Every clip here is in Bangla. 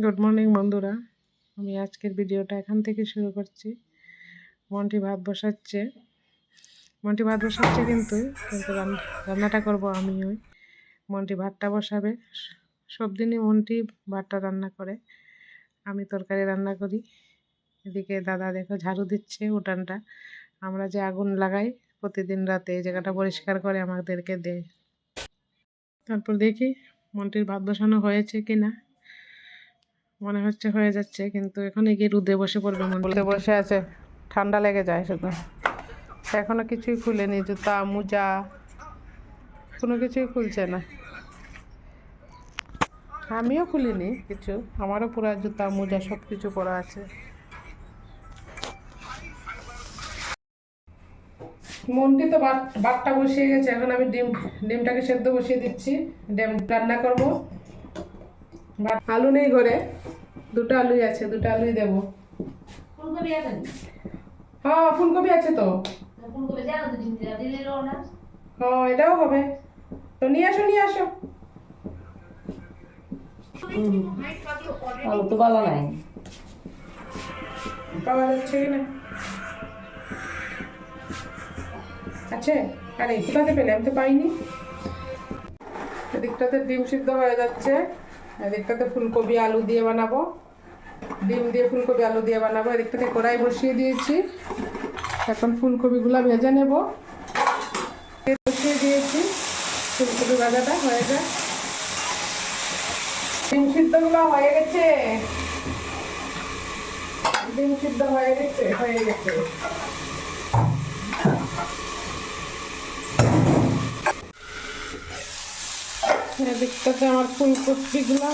গুড মর্নিং বন্ধুরা, আমি আজকের ভিডিওটা এখান থেকে শুরু করছি। মন্টি ভাত বসাচ্ছে কিন্তু রান্নাটা করব আমি। মন্টি ভাতটা বসাবে। সব দিনই মন্টি ভাতটা রান্না করে, আমি তরকারি রান্না করি। এদিকে দাদা দেখো ঝাড়ু দিচ্ছে উঠানটা। আমরা যে আগুন লাগাই প্রতিদিন রাতে, এই জায়গাটা পরিষ্কার করে আমাদেরকে দেয়। তারপর দেখি মন্টির ভাত বসানো হয়েছে কিনা। মনে হচ্ছে হয়ে যাচ্ছে, কিন্তু এখন গিয়ে রোদে বসে পড়বে। বলতে বসে আছে, ঠান্ডা লেগে যায় শুধু। এখনো কিছুই খুলেনি, জুতা মোজা কোনো কিছুই খুলছে না। আমিও খুলিনি কিছু, আমারও পুরো জুতা মোজা সব কিছু পরা আছে। মন্টি তো ভাতটা বসিয়ে গেছে, এখন আমি ডিমটাকে সেদ্ধ বসিয়ে দিচ্ছি। ডিম রান্না করব। আলু নেই ঘরে, দুটো আলুই আছে, দুটো আলুই দেবো। হ্যাঁ ফুলকপি আছে তো। হ্যাঁ এটাও হবে তো, নিয়ে আসো। আলু তো ভালো নাই, পাওয়া যাচ্ছে কিনা। আছে, আরে কোথাতে পেলে, আমি তো পাইনি। এদিকটাতে ডিম সিদ্ধ হয়ে যাচ্ছে, এদিকটাতে ফুলকপি আলু দিয়ে বানাবো। ডিম দিয়ে ফুলকপি আলু দিয়ে বানাবো। এদিকটাতে কড়াই বসিয়ে দিয়েছি, এখন ফুলকপিগুলো ভেজে নেব। বসিয়ে দিয়েছি, ফুলকপি ভাজাটা হয়ে যায়। ডিম সিদ্ধগুলো হয়ে গেছে, ডিম সিদ্ধ হয়ে গেছে। এদিকটাতে আমার ফুলকপিগুলো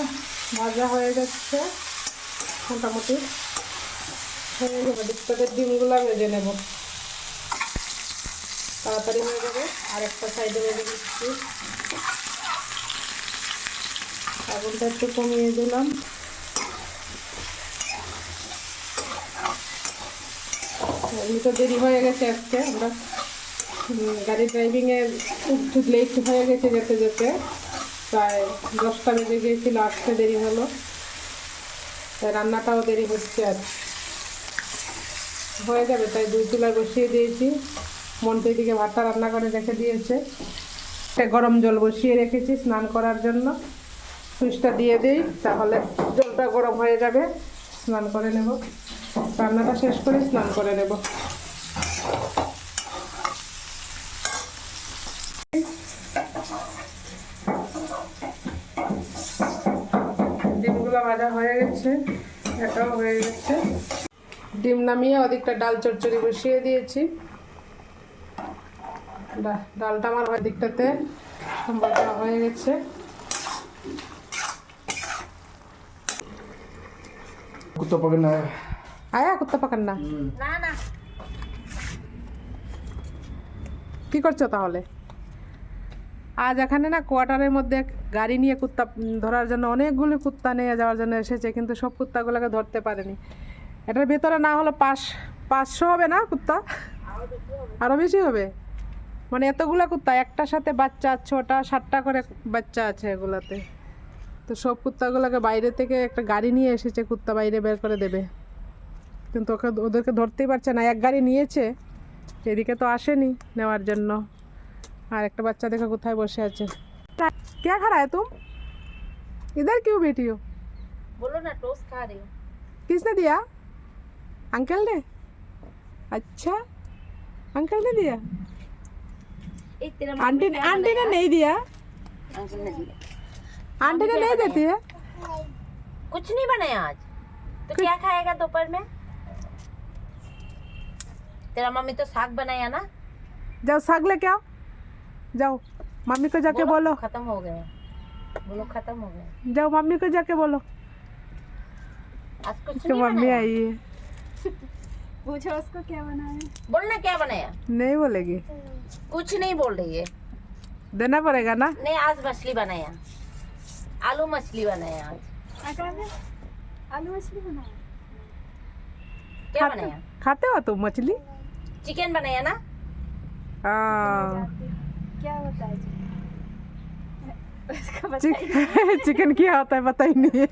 ভাজা হয়ে যাচ্ছে মোটামুটি হয়ে যাবে। দিকটাতে ডিমগুলো ভেজে নেব, তাড়াতাড়ি হয়ে যাবে। আরেকটা সাইডে ভেজে দিচ্ছি। আগুনটা একটু কমিয়ে দিলাম। এমনিতে দেরি হয়ে গেছে আজকে, আমরা গাড়ি ড্রাইভিংয়ে একটু লেট হয়ে গেছে, যেতে যেতে প্রায় 10টা বেজে গিয়েছিল, আসতে দেরি হলো, তাই রান্নাটাও দেরি হচ্ছে। আর হয়ে যাবে তাই 2 চুলায় বসিয়ে দিয়েছি। মন্টি দিকে ভাতটা রান্না করে রেখে দিয়েছে। একটা গরম জল বসিয়ে রেখেছি স্নান করার জন্য। সুইচটা দিয়ে দিই, তাহলে জলটা গরম হয়ে যাবে, স্নান করে নেব। রান্নাটা শেষ করে স্নান করে নেব। ডিমগুলো ভাজা হয়ে গেছে, এটাও হয়ে গেছে। ডিম নামিয়ে ওদিকটা ডাল চচ্চড়ি বসিয়ে দিয়েছি। ডালটা আমার ওদিকটাতে ভাজা হয়ে গেছে। कुत्ता पकड़ना है। আয়া কুত্তা পাকান না, না কি করছো তাহলে? আজ এখানে না কোয়ার্টারের মধ্যে গাড়ি নিয়ে কুত্তা ধরার জন্য অনেকগুলো কুত্তা নিয়ে যাওয়ার জন্য এসেছে, কিন্তু সব কুত্তাগুলোকে ধরতে পারেনি। এটার ভেতরে না হলো 500 হবে না কুত্তা, আরও বেশি হবে। মানে এতগুলো কুত্তা, একটার সাথে বাচ্চা 6টা 7টা করে বাচ্চা আছে এগুলাতে। তো সব কুত্তাগুলোকে বাইরে থেকে একটা গাড়ি নিয়ে এসেছে, কুত্তা বাইরে বের করে দেবে, কিন্তু ওদেরকে ধরতেই পারছে না। এক গাড়ি নিয়েছে, এদিকে তো আসেনি নেওয়ার জন্য। আর একটা বাচ্চা দেখো কোথায় বসে আছে। क्या खा रहा है तुम? इधर क्यों बैठी हो? बोलो ना, टोस्ट खा रही हूँ। किसने दिया? अंकल ने? अच्छा, अंकल ने दिया? आंटी ने नहीं दिया। अंकल ने दिया। आंटी ने नहीं देती है। कुछ नहीं बनाया आज तो क्या खाएगा दोपहर में? तेरा मम्मी तो साग बनाया ना। जाओ साग लेके आओ, जाओ मम्मी को जाके बोलो। खत्म हो गए, बोलो खत्म हो गए। जाओ मम्मी को जाके बोलो, आज कुछ तो नहीं मम्मी बनाया। आई है। पूछो उसको क्या बनाया। बोलना क्या बनाया। नहीं बोलेगी, कुछ नहीं बोल रही है। देना पड़ेगा ना। नहीं, आज मछली बनाया, आलू मछली बनाया आज। आलू मछली बनाया। क्या बनाया? खाते हो तुम मछली? चिकन बनाया ना। हाँ, क्या होता है? उसको बता चिकन क्या होता है पता ही नहीं है।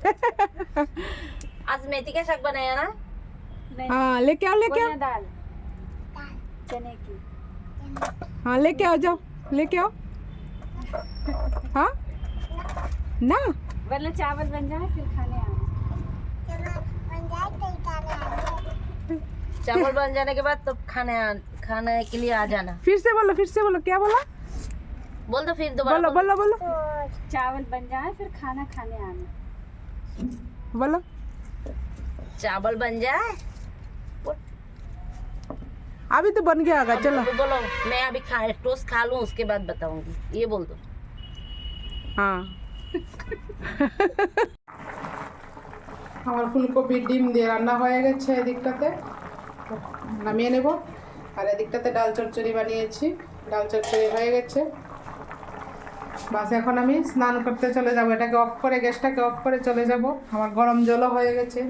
आज मेथी का साग बनाया ना? नहीं हाँ लेके आओ कोरिया दाल चने की हाँ लेके आओ, जाओ लेके आओ। हाँ ना वरना चावल बन जाए फिर खाने आना चावल बन जाने के बाद तो खाने के लिए आ जाना। फिर से बोलो क्या बोला? बोल दो फिर दोबारा बोलो चावल बन जाए फिर खाना खाने आना बोलो। चावल बन जाए अभी तो बन गया होगा, चलो। बोलो मैं अभी टोस्ट खा लूं उसके बाद बताऊंगी, ये बोल दो। हाँ আমার ফুলকপি ডিম দিয়ে রান্না হয়ে গেছে এদিকটাতে, নামিয়ে নেব। আর এদিকটাতে ডাল চচ্চড়ি বানিয়েছি, ডাল চচ্চড়ি হয়ে গেছে। বাস এখন আমি স্নান করতে চলে যাব, এটাকে অফ করে গ্যাসটাকে অফ করে চলে যাব। আমার গরম জলও হয়ে গেছে,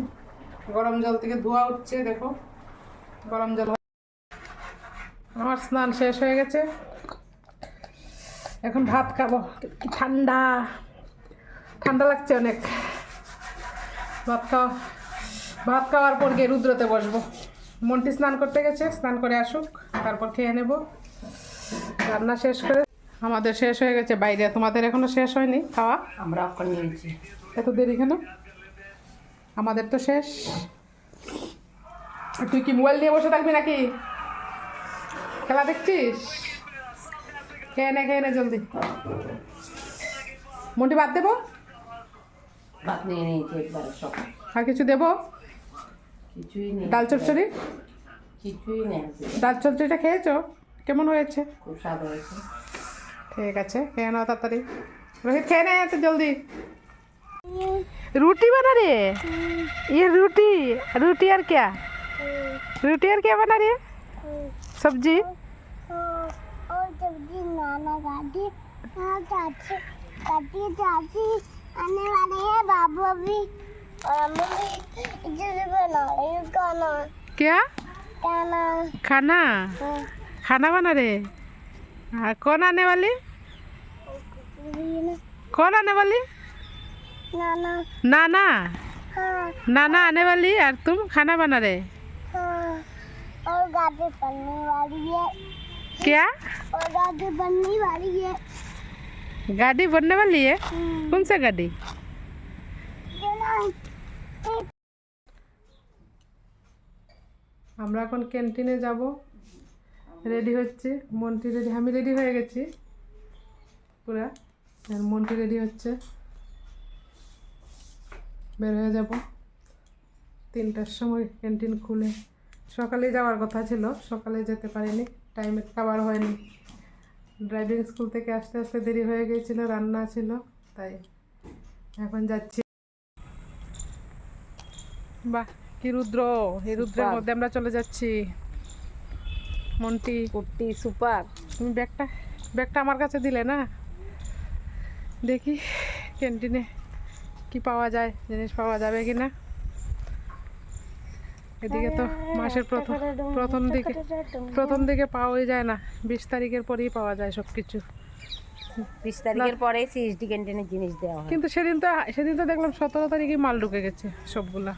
গরম জল থেকে ধোঁয়া উঠছে, দেখো গরম জল। আমার স্নান শেষ হয়ে গেছে, এখন ভাত খাবো। কি ঠান্ডা ঠান্ডা লাগছে অনেক। ভাত খাওয়ার পর গিয়ে রুদ্রতে বসবো। মন্টি স্নান করতে গেছে, স্নান করে আসুক তারপর খেয়ে নেব। রান্না শেষ করে আমাদের শেষ হয়ে গেছে বাইরে, তোমাদের এখনো শেষ হয়নি খাওয়া? আমরা এখন নিয়েছি। এত দেরি কেন? আমাদের তো শেষ। তুই কি মোবাইল নিয়ে বসে থাকবি নাকি? খেলা দেখছিস? খেয়ে নে জলদি। মন্টি ভাত দেবো? ভাত নিয়ে নিয়েছি একবারে সব। আর কিছু দেবো? কিছুই নেই। ডাল চচ্চড়ি? কিছুই নেই। ডাল চচ্চড়িটা খেয়েছো? কেমন হয়েছে? খুব স্বাদ হয়েছে। ঠিক আছে খেয়ে নাও তাড়াতাড়ি। रोहित খেয়ে নে তো জলদি। रोटी बना रही है ये? रोटी और क्या? रोटी और क्या बना रही है? सब्जी? और सब्जी नाना दादी दादी आने वाले हैं, बाबू अभी और अम्मा भी इधर बना रही है खाना। क्या खाना खाना? खाना बना रहे? हाँ, कौन आने वाली? कौन आने वाली? नाना। नाना? हाँ नाना आने वाली और तुम खाना बना रहे? हाँ और गाड़ी बनने वाली है। क्या और गाड़ी बनने वाली है। गाड़ी बनने वाली है? कौन सा गाड़ी? আমরা এখন ক্যান্টিনে যাব, রেডি হচ্ছে। মন্টি রেডি, আমি রেডি হয়ে গেছি পুরা, আর মন্টি রেডি হচ্ছে। বের হয়ে যাব 3টার সময়, ক্যান্টিন খুলে। সকালে যাওয়ার কথা ছিল, সকালে যেতে পারিনি, টাইমে খাবার হয়নি। ড্রাইভিং স্কুল থেকে আসতে আসতে দেরি হয়ে গিয়েছিল, রান্না ছিল, তাই এখন যাচ্ছি। বাহ কি রুদ্র, এই রুদ্রের মধ্যে আমরা চলে যাচ্ছি। মন্টি কুর্তি সুপার। তুমি ব্যাগটা আমার কাছে দিলে না? দেখি ক্যান্টিনে কি পাওয়া যায়, জিনিস পাওয়া যাবে কি না। এদিকে তো মাসের প্রথম দিকে পাওয়াই যায় না, 20 তারিখের পরেই পাওয়া যায় সব কিছু। 20 তারিখের পরে সিএসডি ক্যান্টিনে জিনিস দেওয়া হয়। কিন্তু সেদিন তো দেখলাম 17 তারিখে মাল ঢুকে গেছে সবগুলা।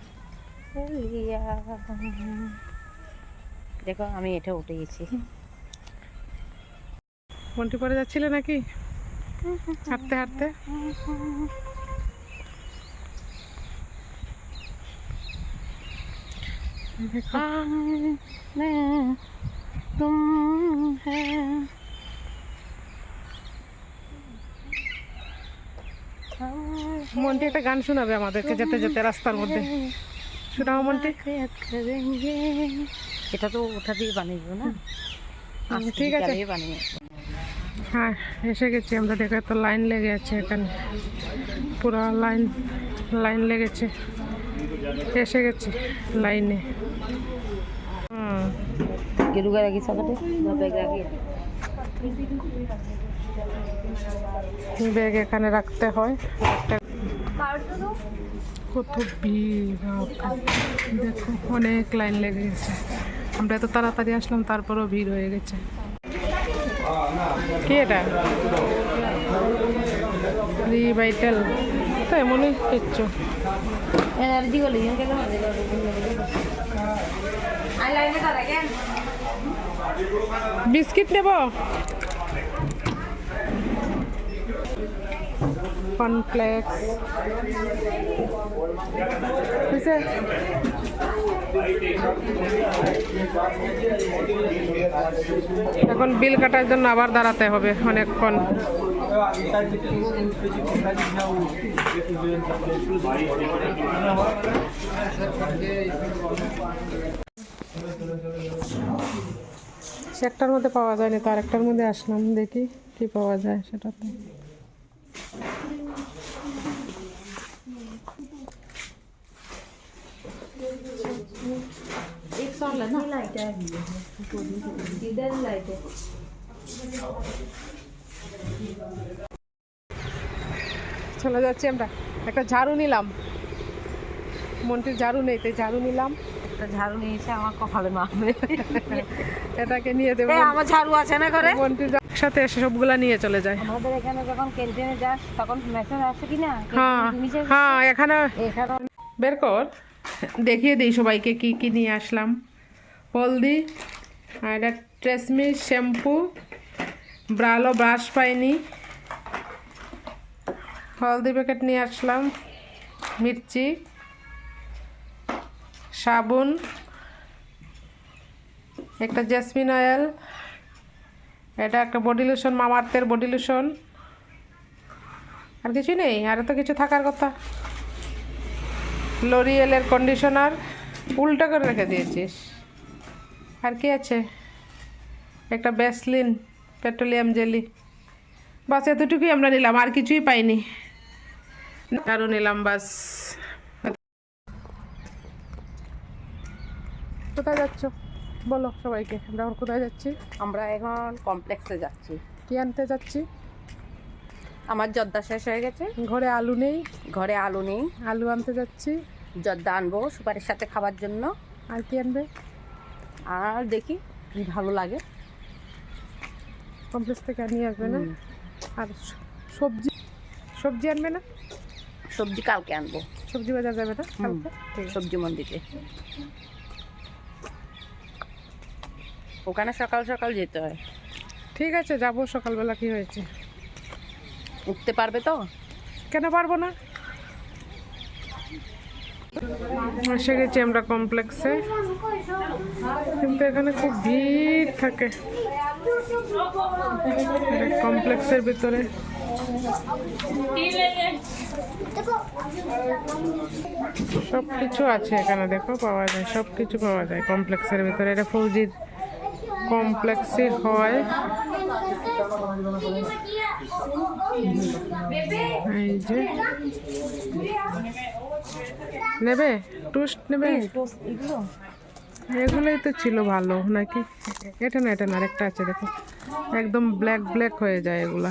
দেখো আমি এটা উঠে গেছি। মন্টি পরে যাচ্ছিলে নাকি হাঁটতে হাঁটতে? মন্টি একটা গান শোনাবে আমাদেরকে যেতে যেতে রাস্তার মধ্যে। শোনাও মন্টি। এটা তো ওটা দিয়ে বানাইবো না? ঠিক আছে হ্যাঁ এসে গেছি আমরা। দেখো এত লাইন লেগে আছে এখানে, পুরো লাইন লেগেছে। এসে গেছি লাইনে। গেরুগা রাখি সাথে ব্যাগ রাখি। ব্যাগ এখানে রাখতে হয়। কত ভিড়, দেখো অনেক লাইন লেগে গেছে। আমরা এত তাড়াতাড়ি আসলাম তারপরেও ভিড় হয়ে গেছে। কি এটা? রিভাইটাল তো এমনই কিচ্ছু। एनर्जी को लेकिन क्या करना आई लाइन में था क्या বিস্কিট নেব, কর্নফ্লেক্স বুঝছে। এখন বিল কাটার জন্য আবার দাঁড়াতে হবে অনেকক্ষণ। একটার মধ্যে পাওয়া যায়নি তো আরেকটার মধ্যে আসলাম, দেখি কি পাওয়া যায় সেটাতে। চলে যাচ্ছি আমরা। একটা ঝাড়ু নিলাম, মন্টির ঝাড়ু নেই তাই ঝাড়ু নিলাম। একটা ঝাড়ু নিয়েছে আমার কপালে মারবে এটাকে নিয়ে দেবো। আমার ঝাড়ু আছে না করে মন্টির সাথে এসে সবগুলা নিয়ে চলে যায়। আমাদের এখানে যখন ক্যান্টিনে যাস তখন মেসেজ আসে কি না হ্যাঁ হ্যাঁ, এখানে এখানে বের কর, দেখিয়ে দিই সবাইকে কি কি নিয়ে আসলাম। হলদি, আর এটা ট্রেসমি শ্যাম্পু, ব্রালো ব্রাশ পাইনি, হলদি প্যাকেট নিয়ে আসলাম, মির্চি, সাবুন, একটা জেসমিন অয়েল, এটা একটা বডি লোশন, মামাআর্থের বডি লোশন। আর কিছু নেই, আর তো কিছু থাকার কথা। লরিয়েলের কন্ডিশনার, উল্টো করে রেখে দিয়েছিস। আর কি আছে, একটা ভ্যাসলিন পেট্রোলিয়াম জেলি। বাস এতটুকুই আমরা নিলাম, আর কিছুই পাইনি। আরও নিলাম বাস। কোথায় যাচ্ছ বলো সবাইকে, আমরা এখন কোথায় যাচ্ছি? আমরা এখন কমপ্লেক্সে যাচ্ছি। কি আনতে যাচ্ছি? আমার জর্দা শেষ হয়ে গেছে, ঘরে আলু নেই, ঘরে আলু নেই, আলু আনতে যাচ্ছি। জর্দা আনবো সুপারির সাথে খাবার জন্য। আর কি আনবে? আর দেখি কি ভালো লাগে। কমপ্লেক্স থেকে নিয়ে আসবে না? আর সবজি, সবজি আনবে না? সবজি কালকে আনবো, সবজি বাজার যাবে না কালকে? ঠিক আছে। সবজি মন্ডিতে ওখানে সকাল সকাল যেতে হয়। ঠিক আছে, যাবো সকালবেলা। কি হয়েছে, উঠতে পারবে তো? কেন পারবো না? এসে গেছি আমরা কমপ্লেক্সে, কিন্তু এখানে খুব ভিড় থাকে কমপ্লেক্সের ভিতরে। সব কিছু আছে এখানে, দেখো পাওয়া যায়, সব কিছু পাওয়া যায় কমপ্লেক্সের ভিতরে। এটা ফৌজির কমপ্লেক্সই হয়। এই যে নেবে টোস্ট নেবে, এগুলোই তো ছিল ভালো নাকি? এটা না, এটা না, আরেকটা আছে দেখো, একদম ব্ল্যাক ব্ল্যাক হয়ে যায় এগুলা।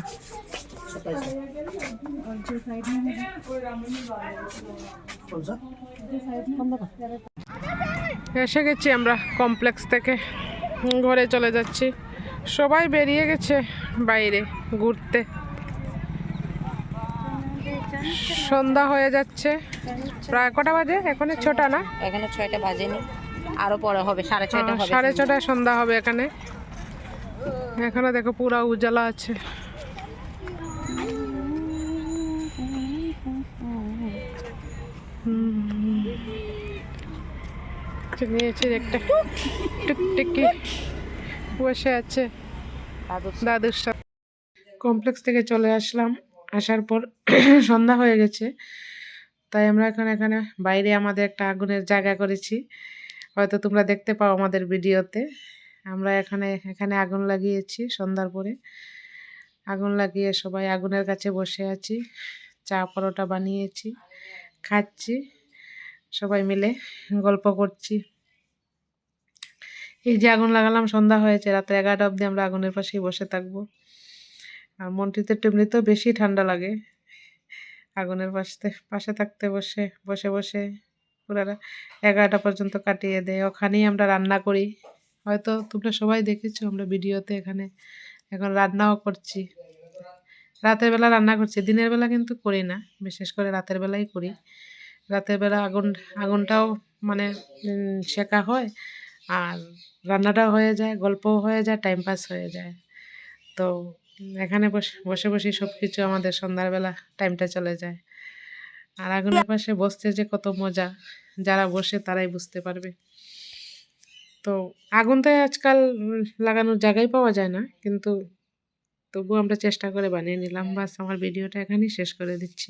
এসে গেছি আমরা কমপ্লেক্স থেকে, ঘরে চলে যাচ্ছি। সবাই বেরিয়ে গেছে বাইরে ঘুরতে, সন্ধ্যা হয়ে যাচ্ছে। প্রায় কটা বাজে? এখন 6টা না? এখানে 6টা বাজেনি, আরো পরে হবে, 6:30 হবে। 6:30 সন্ধ্যা হবে এখানে। এখানে দেখো পুরা উজালা আছে। নিয়েছি একটা টুকটুকি বসে আছে দাদুর সাথে। কমপ্লেক্স থেকে চলে আসলাম, আসার পর সন্ধ্যা হয়ে গেছে, তাই আমরা এখানে বাইরে আমাদের একটা আগুনের জায়গা করেছি, হয়তো তোমরা দেখতে পাও আমাদের ভিডিওতে। আমরা এখানে আগুন লাগিয়েছি, সন্ধ্যার পরে আগুন লাগিয়ে সবাই আগুনের কাছে বসে আছি, চা পরোটা বানিয়েছি, খাচ্ছি, সবাই মিলে গল্প করছি। এই যে আগুন লাগালাম, সন্ধ্যা হয়েছে, রাত 11টা অবধি আমরা আগুনের পাশেই বসে থাকবো। আর মন্টিতে এমনিতেও বেশি ঠান্ডা লাগে আগুনের পাশে থাকতে, বসে পুরা 11টা পর্যন্ত কাটিয়ে দেয়। ওখানেই আমরা রান্না করি, হয়তো তোমরা সবাই দেখেছো আমরা ভিডিওতে। এখানে এখন রান্নাও করছি, রাতের বেলা রান্না করছি, দিনের বেলা কিন্তু করি না, বিশেষ করে রাতের বেলাই করি। রাতের বেলা আগুনটাও মানে শেখা হয়, আর রান্নাটাও হয়ে যায়, গল্পও হয়ে যায়, টাইম পাস হয়ে যায়। তো এখানে বসে বসে সব কিছু আমাদের সন্ধ্যাবেলা টাইমটা চলে যায়। আর আগুনের পাশে বসতে যে কত মজা, যারা বসে তারাই বুঝতে পারবে। তো আগুন তো আজকাল লাগানোর জায়গায় পাওয়া যায় না, কিন্তু তবুও আমরা চেষ্টা করে বানিয়ে নিলাম। বাস, আমার ভিডিওটা এখানেই শেষ করে দিচ্ছি।